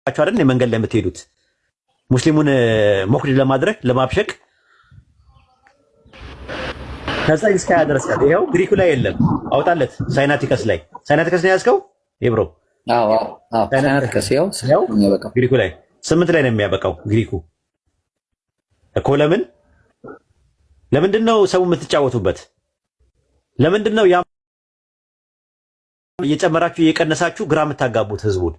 አይደል መንገድ ላይ የምትሄዱት ሙስሊሙን ሞክድ ለማድረግ ለማብሸቅ ከዛ እስከ ያደረሳል። ይሄው ግሪኩ ላይ የለም አውጣለት። ሳይናቲከስ ላይ ሳይናቲከስ ነው ያዝከው ይብሮ። አዎ ሳይናቲከስ ያው ግሪኩ ላይ 8 ላይ ነው የሚያበቃው ግሪኩ እኮ። ለምንድን ነው ሰው የምትጫወቱበት? ለምንድን ነው ያ እየጨመራችሁ እየቀነሳችሁ ግራ የምታጋቡት ህዝቡን?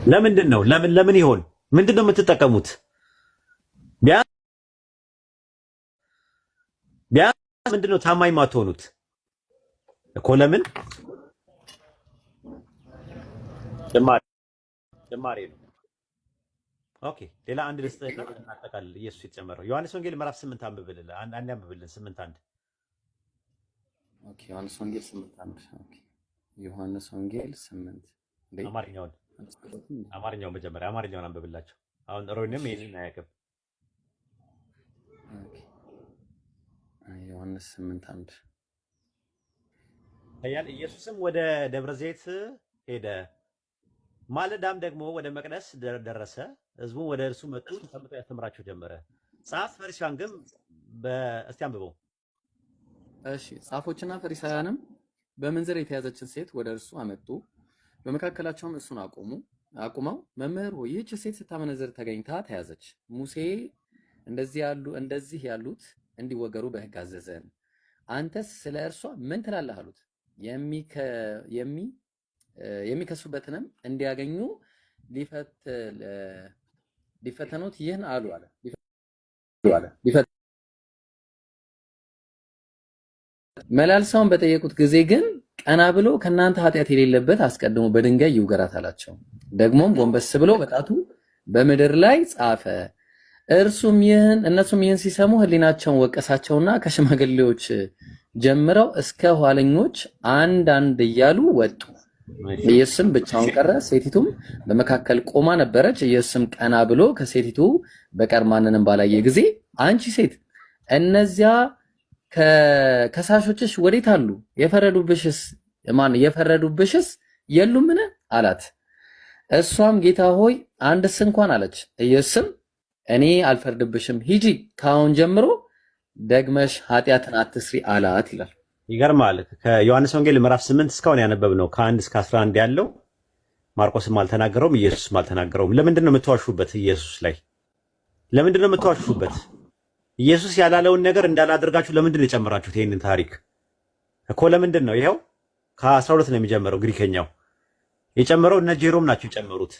ለምንድን ነው ለምን ይሆን? ምንድን ነው የምትጠቀሙት? ቢያንስ ምንድን ነው ታማኝ ማትሆኑት እኮ? ለምን ጀማሪ ነው። ኦኬ ሌላ አንድ ልስጥህ እናጠቃልል። ኢየሱስ የተጨመረው ዮሐንስ ወንጌል ምዕራፍ 8 አንብብልን። አንድ አንብብልን 8:1። ኦኬ ዮሐንስ ወንጌል 8:1። ኦኬ ዮሐንስ ወንጌል 8 አማርኛው መጀመሪያ አማርኛውን አንብብላቸው። አሁን ሮንም ይሄንን አያውቅም። ኦኬ ዮሐንስ 8:1 ያያል። ኢየሱስም ወደ ደብረ ዘይት ሄደ፣ ማለዳም ደግሞ ወደ መቅደስ ደረሰ። ህዝቡ ወደ እርሱ መጡ፣ ተቀምጦ ያስተምራቸው ጀመረ። ጸሐፍት ፈሪሳውያን ግን እስቲ አንብበው። እሺ ጻፎችና ፈሪሳውያንም በምንዝር የተያዘችን ሴት ወደ እርሱ አመጡ። በመካከላቸውም እሱን አቁመው መምህር ሆይ ይህች ሴት ስታመነዝር ተገኝታ ተያዘች። ሙሴ እንደዚህ ያሉት እንዲወገሩ በሕግ አዘዘን። አንተስ ስለ እርሷ ምን ትላለህ አሉት። የሚከሱበትንም እንዲያገኙ ሊፈተኑት ይህን አሉ አለ። መላልሰውን በጠየቁት ጊዜ ግን ቀና ብሎ ከናንተ ኃጢአት የሌለበት አስቀድሞ በድንጋይ ይውገራት አላቸው። ደግሞም ጎንበስ ብሎ በጣቱ በምድር ላይ ጻፈ። እነሱም ይህን ሲሰሙ ሕሊናቸውን ወቀሳቸውና ከሽማግሌዎች ጀምረው እስከ ኋለኞች አንድ እያሉ ወጡ። ኢየሱስም ብቻውን ቀረ፣ ሴቲቱም በመካከል ቆማ ነበረች። ኢየሱስም ቀና ብሎ ከሴቲቱ በቀር ማንንም ባላየ ጊዜ አንቺ ሴት እነዚያ ከሳሾችሽ ወዴት አሉ? የፈረዱብሽስ የሉምን? አላት። እሷም ጌታ ሆይ አንድስ እንኳን አለች። ኢየሱስም እኔ አልፈርድብሽም፣ ሂጂ፣ ከአሁን ጀምሮ ደግመሽ ኃጢአትን አትስሪ አላት ይላል። ይገርማል። ከዮሐንስ ወንጌል ምዕራፍ 8 እስካሁን ያነበብነው ከ1 እስከ 11 ያለው ማርቆስም አልተናገረውም፣ ኢየሱስም አልተናገረውም። ለምንድን ነው የምትዋሹበት? ኢየሱስ ላይ ለምንድን ነው የምትዋሹበት? ኢየሱስ ያላለውን ነገር እንዳላደርጋችሁ ለምንድን ነው የጨመራችሁት? ይሄንን ታሪክ እኮ ለምንድን ነው? ይሄው ከ12 ነው የሚጀምረው ግሪከኛው። የጨመረው እነ ጄሮም ናቸው የጨመሩት።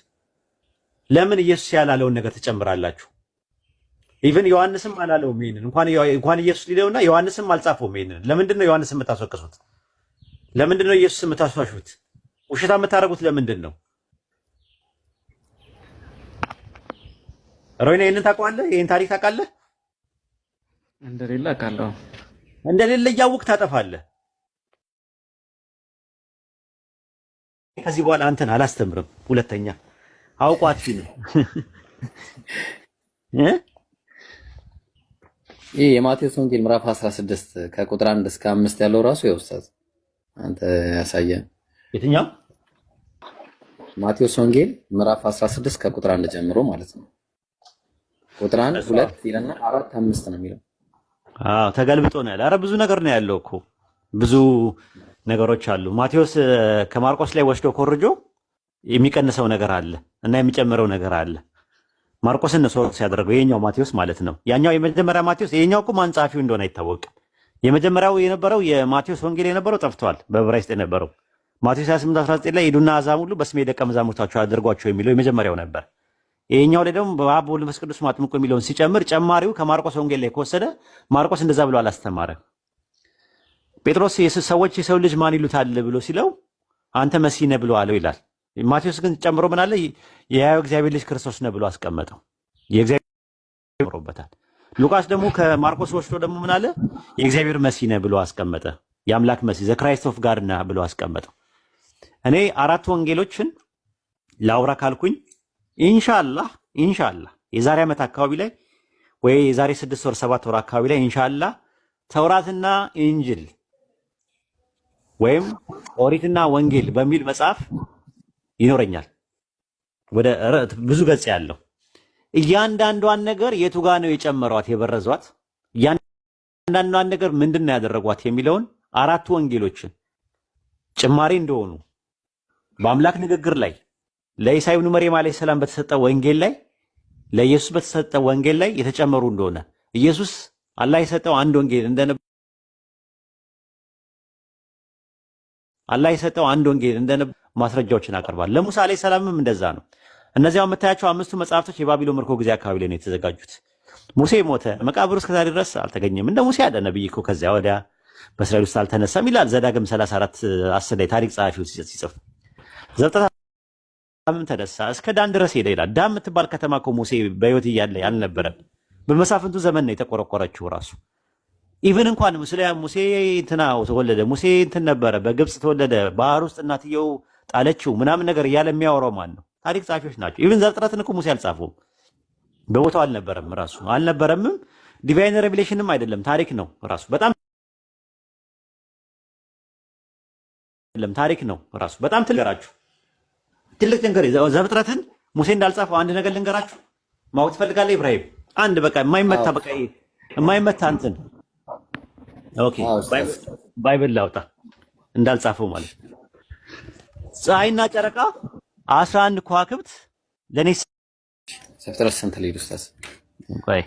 ለምን ኢየሱስ ያላለውን ነገር ትጨምራላችሁ? ኢቭን ዮሐንስም አላለውም ይሄንን። እንኳን ኢየሱስ ሊለውና ዮሐንስም አልጻፈውም ይሄንን። ለምንድን ነው ዮሐንስም የምታስወቅሱት? ለምንድን ነው ኢየሱስ የምታስዋሹት? ውሸታ የምታደርጉት ለምንድን ነው? ሮይና ይሄንን ታውቀዋለህ? ይሄን ታሪክ ታውቃለህ? እንደሌለ አውቃለሁ። እንደሌለ እያወቅህ ታጠፋለህ። ከዚህ በኋላ አንተን አላስተምርም። ሁለተኛ አውቋት ነው ይሄ የማቴዎስ ወንጌል ምዕራፍ 16 ከቁጥር 1 እስከ 5 ያለው ራሱ የኡስታዝ አንተ ያሳየን። የትኛው? ማቴዎስ ወንጌል ምዕራፍ 16 ከቁጥር 1 ጀምሮ ማለት ነው። ቁጥር 1 2 ይለና 4 5 ነው የሚለው። ተገልብጦ ነው ያለው። ኧረ ብዙ ነገር ነው ያለው እኮ ብዙ ነገሮች አሉ። ማቴዎስ ከማርቆስ ላይ ወስዶ ኮርጆ የሚቀንሰው ነገር አለ እና የሚጨምረው ነገር አለ። ማርቆስን ነው ሶርስ ያደረገው የኛው ማቴዎስ ማለት ነው። ያኛው የመጀመሪያ ማቴዎስ የኛው እኮ ማን ጻፊው እንደሆነ አይታወቅም። የመጀመሪያው የነበረው የማቴዎስ ወንጌል የነበረው ጠፍቷል። በዕብራይስጥ የነበረው ማቴዎስ 28:19 ላይ ሂዱና አሕዛብ ሁሉ በስሜ ደቀ መዛሙርታቸው አድርጓቸው የሚለው የመጀመሪያው ነበር። ይሄኛው ላይ ደግሞ በአብ ወልድ መንፈስ ቅዱስ አጥምቁ የሚለውን ሲጨምር ጨማሪው ከማርቆስ ወንጌል ላይ ከወሰደ ማርቆስ እንደዛ ብሎ አላስተማረም። ጴጥሮስ ሰዎች የሰው ልጅ ማን ይሉታል ብሎ ሲለው አንተ መሲህ ነህ ብሎ አለው ይላል። ማቴዎስ ግን ጨምሮ ምን አለ? የሕያው እግዚአብሔር ልጅ ክርስቶስ ነህ ብሎ አስቀመጠው። የእግዚአብሔር ጨምሮበታል። ሉቃስ ደግሞ ከማርቆስ ወስዶ ደግሞ ምን አለ? የእግዚአብሔር መሲህ ነህ ብሎ አስቀመጠ። የአምላክ መሲህ ዘ ክራይስት ኦፍ ጋድ ነህ ብሎ አስቀመጠው። እኔ አራት ወንጌሎችን ላውራ ካልኩኝ ኢንሻአላህ የዛሬ ዓመት አካባቢ ላይ ወይ የዛሬ 6 ወር 7 ወር አካባቢ ላይ ኢንሻአላህ ተውራትና ኢንጅል ወይም ኦሪትና ወንጌል በሚል መጽሐፍ ይኖረኛል። ወደ ብዙ ገጽ ያለው እያንዳንዷን ነገር የቱ ጋ ነው የጨመሯት የበረዟት፣ እያንዳንዷን ነገር ምንድን ነው ያደረጓት የሚለውን አራቱ ወንጌሎችን ጭማሪ እንደሆኑ በአምላክ ንግግር ላይ ለኢሳ ኢብኑ መርየም አለይሂ ሰላም በተሰጠ ወንጌል ላይ ለኢየሱስ በተሰጠ ወንጌል ላይ የተጨመሩ እንደሆነ ኢየሱስ አላህ የሰጠው አንድ ወንጌል እንደነበረ ማስረጃዎችን አቀርባል። ለሙሳ አለይሂ ሰላምም እንደዛ ነው። እነዚያው የምታያቸው አምስቱ መጽሐፍቶች የባቢሎን ምርኮ ጊዜ አካባቢ ላይ ነው የተዘጋጁት። ሙሴ ሞተ፣ መቃብሩ እስከዛሬ ድረስ አልተገኘም። እንደ ሙሴ ያለ ነብይ እኮ ከዚያ ወዲያ በእስራኤል ውስጥ አልተነሳም ይላል ዘዳግም 34:10 ላይ ታሪክ ጸሐፊው ሲጽፍ። ዘፍጥረት ተነሳ እስከ ዳን ድረስ ሄደ ይላል። ዳን የምትባል ከተማ እኮ ሙሴ በሕይወት እያለ አልነበረም። በመሳፍንቱ ዘመን ነው የተቆረቆረችው ራሱ። ኢቭን እንኳን ሙሴ እንትና ተወለደ፣ ሙሴ እንትን ነበረ፣ በግብፅ ተወለደ፣ ባህር ውስጥ እናትየው ጣለችው ምናምን ነገር እያለ የሚያወራው ማን ነው? ታሪክ ጸሐፊዎች ናቸው። ኢቭን ዘፍጥረትን እኮ ሙሴ አልጻፈውም፣ በቦታው አልነበረም፣ ራሱ አልነበረምም። ዲቫይን ሬቪሌሽንም አይደለም፣ ታሪክ ነው ራሱ። በጣም ታሪክ ነው ራሱ። በጣም ትልቅ ነገር ዘፍጥረትን ሙሴ እንዳልጻፈው አንድ ነገር ልንገራችሁ። ማወቅ ትፈልጋለህ ኢብራሂም? አንድ በቃ የማይመታ እንትን ኦኬ፣ ባይብል ላውጣ እንዳልጻፈው ማለት ፀሐይና ጨረቃ 11 ከዋክብት ለኔ ዘፍጥረት ስንት ላይ ኡስታዝ? ቆይ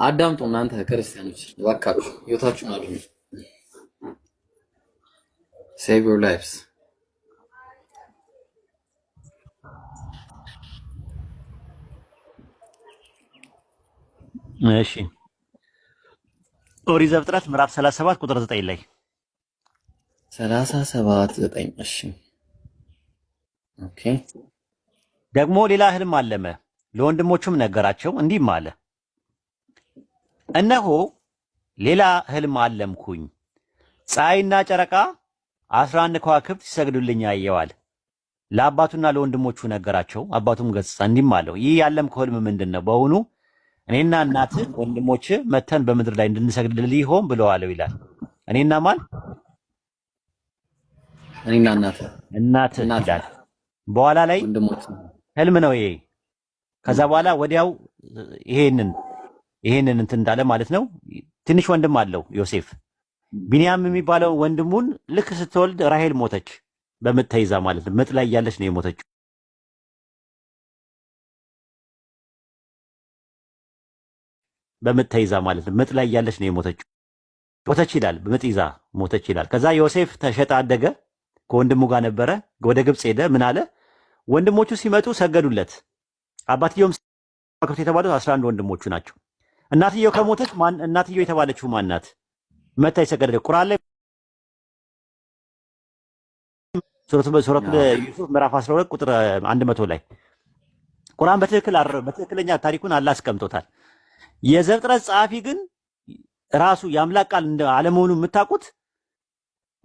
አዳምጡ እናንተ ክርስቲያኖች እባካችሁ፣ ህይወታችሁን አድኑ። Save your lives. እሺ ኦሪት ዘፍጥረት ምዕራፍ 37 ቁጥር 9 ላይ 37:9 እሺ ኦኬ። ደግሞ ሌላ ህልም አለመ፣ ለወንድሞቹም ነገራቸው፣ እንዲህም አለ፣ እነሆ ሌላ ህልም አለምኩኝ፣ ፀሐይና ጨረቃ 11 ከዋክብት ሲሰግዱልኝ አየዋል። ለአባቱና ለወንድሞቹ ነገራቸው። አባቱም ገሰጸ፣ እንዲህም አለው፣ ይህ ያለምከው ህልም ምንድን ነው? በእውኑ እኔና እናትህ ወንድሞችህ መተን በምድር ላይ እንድንሰግድልህ ይሆን ብለዋለው ይላል። እኔና ማን? እኔና እናትህ ይላል። በኋላ ላይ ህልም ነው ይሄ። ከዛ በኋላ ወዲያው ይሄንን እንትን እንዳለ ማለት ነው። ትንሽ ወንድም አለው ዮሴፍ። ቢንያም የሚባለው ወንድሙን ልክ ስትወልድ ራሄል ሞተች፣ በምጥ ተይዛ ማለት ነው። ምጥ ላይ እያለች ነው የሞተችው። በምጥ ተይዛ ማለት ነው። ምጥ ላይ እያለች ነው የሞተችው። ሞተች ይላል፣ ምጥ ይዛ ሞተች ይላል። ከዛ ዮሴፍ ተሸጠ፣ አደገ፣ ከወንድሙ ጋር ነበረ፣ ወደ ግብፅ ሄደ። ምን አለ? ወንድሞቹ ሲመጡ ሰገዱለት። አባትየውም ከብት የተባሉት 11 ወንድሞቹ ናቸው። እናትየው ከሞተች እናትየው የተባለችው ማን ናት? መታ የሰገደ ቁርአን ላይ ሱረቱ ዩሱፍ ምዕራፍ 12 ቁጥር 100 ላይ ቁርአን በትክክለኛ ታሪኩን አላህ አስቀምጦታል። የዘፍጥረት ጸሐፊ ግን ራሱ የአምላክ ቃል እንደ አለመሆኑ የምታውቁት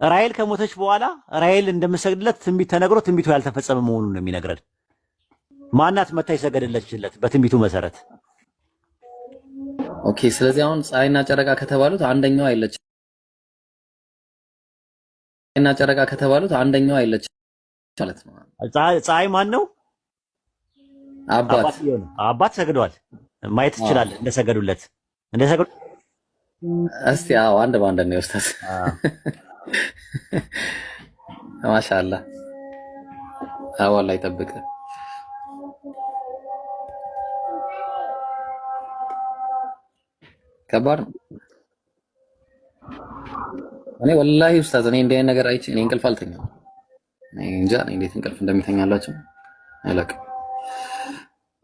ራሔል ከሞተች በኋላ ራሔል እንደምሰግድለት ትንቢት ተነግሮ ትንቢቱ ያልተፈጸመ መሆኑን ነው የሚነግረን። ማናት መታ የሰገደለችለት በትንቢቱ መሰረት? ኦኬ። ስለዚህ አሁን ፀሐይና ጨረቃ ከተባሉት አንደኛው አይለች እና ጨረቃ ከተባሉት አንደኛው አይለች ማለት ነው። ፀሐይ ማን ነው? አባት ሰግዷል። ማየት ትችላለህ እንደሰገዱለት እስቲ አዎ፣ አንድ ባንድ ነው ኡስታዝ። ማሻአላህ አዋላ ይጠብቅ። ከባድ ነው። እኔ ወላሂ ኡስታዝ እኔ እንደ አይነት ነገር አይቼ እኔ እንቅልፍ አልተኛም። እኔ እንጃ እንዴት እንቅልፍ እንደሚተኛላቸው አላውቅም።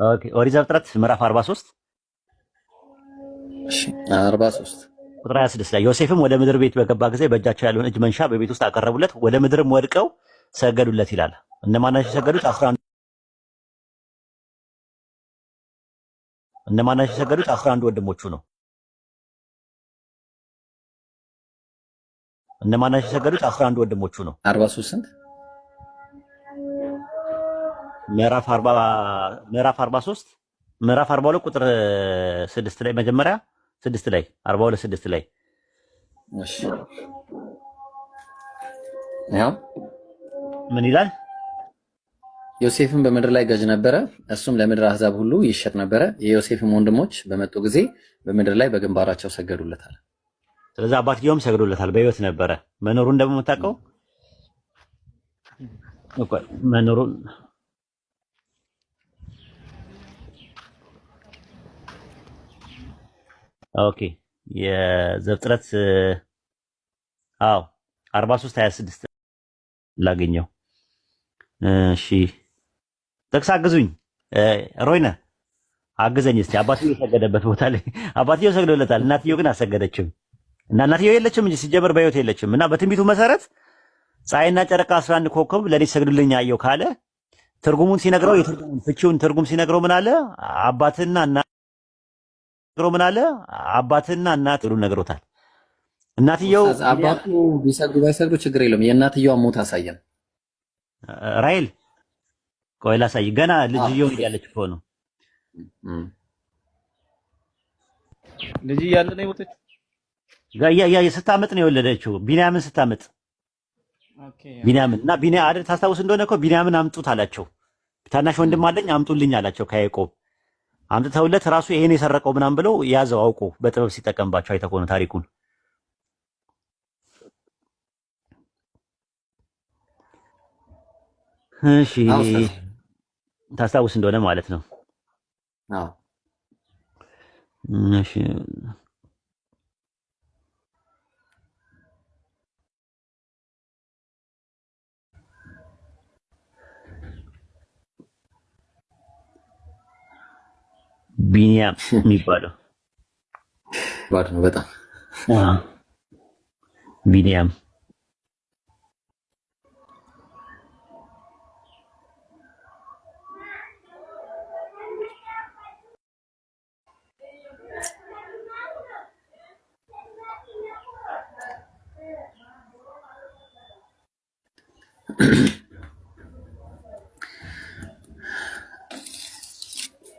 ኦኬ ኦሪት ዘፍጥረት ምዕራፍ 43 እሺ 43 ቁጥር 26 ላይ ዮሴፍም ወደ ምድር ቤት በገባ ጊዜ በእጃቸው ያለውን እጅ መንሻ በቤት ውስጥ አቀረቡለት፣ ወደ ምድርም ወድቀው ሰገዱለት ይላል። እነማን ናቸው የሰገዱት? 11 ወንድሞቹ ነው። እነማን ናቸው የሰገዱት? 11 ወንድሞቹ ነው። 43 ስንት? ምዕራፍ 43 ምዕራፍ 42 ቁጥር 6 ላይ መጀመሪያ 6 ላይ 42 6 ላይ እሺ ያው ምን ይላል? ዮሴፍም በምድር ላይ ገዥ ነበረ፣ እሱም ለምድር አሕዛብ ሁሉ ይሸጥ ነበረ። የዮሴፍም ወንድሞች በመጡ ጊዜ በምድር ላይ በግንባራቸው ሰገዱለታል። ስለዚህ አባትየውም ሰግዶለታል። በሕይወት ነበረ። መኖሩን ደግሞ የምታውቀው መኖሩን ኦኬ። የዘፍጥረት 43:26 ላገኘው። እሺ ጥቅስ አግዙኝ። ሮይነ አግዘኝ እስቲ። አባትየው የሰገደበት ቦታ ላይ አባትየው ሰግዶለታል፣ እናትየው ግን አልሰገደችም። እና እናትየው የለችም እንጂ ሲጀመር በሕይወት የለችም። እና በትንቢቱ መሰረት ፀሐይና ጨረቃ 11 ኮከብ ለኔ ሰግዱልኝ አየው ካለ ትርጉሙን ሲነግረው የትርጉሙን ፍቺውን ትርጉም ሲነግረው ምን አለ? አባትና እናት ብሎ ነግሮታል። እናትየው አባቱ ቢሰግዱ ባይሰግዱ ችግር የለውም። የእናትየው ሞት አሳየን። ራይል ቆይ ላሳይ። ገና ልጅየው እያለች እኮ ነው። ልጅ እያለ ነው የሞተችው። ስታመጥ ነው የወለደችው። ቢንያምን ስታመጥ ቢንያምን እና ቢንያም አይደል? ታስታውስ እንደሆነ እኮ ቢንያምን አምጡት አላቸው። ታናሽ ወንድም አለኝ አምጡልኝ አላቸው ከያዕቆብ። አምጥተውለት ራሱ ይሄን የሰረቀው ምናምን ብለው ያዘው አውቆ በጥበብ ሲጠቀምባቸው አይተህ ከሆነ ታሪኩን። እሺ ታስታውስ እንደሆነ ማለት ነው። አዎ እሺ ቢንያም የሚባለው ባድ ነው በጣም ቢንያም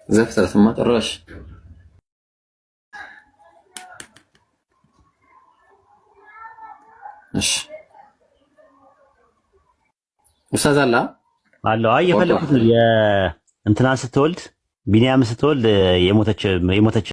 ዘፍጥረትማ ጭራሽ እሺ ኡስታዝ አለው። አይ የፈለኩት እንትናን ስትወልድ ቢንያም ስትወልድ የሞተች